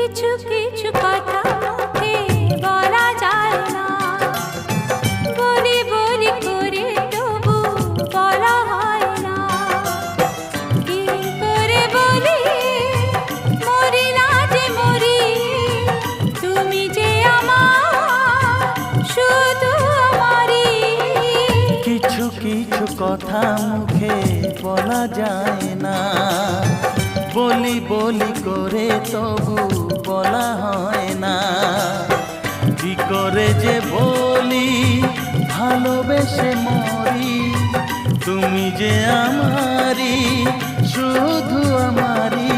কিছু কিছু কথা মুখে বলা যায় না, বলি বলি করে তবু বলা হয় না। কি করে বলি মরি না যে মরি, তুমি যে আমার শুধু আমারই। কিছু কিছু কথা মুখে বলা যায় না, বলি বলি করে তবু বলা হয় না। কি করে যে বলি ভালোবেসে মরি, তুমি যে আমারই শুধু আমারই।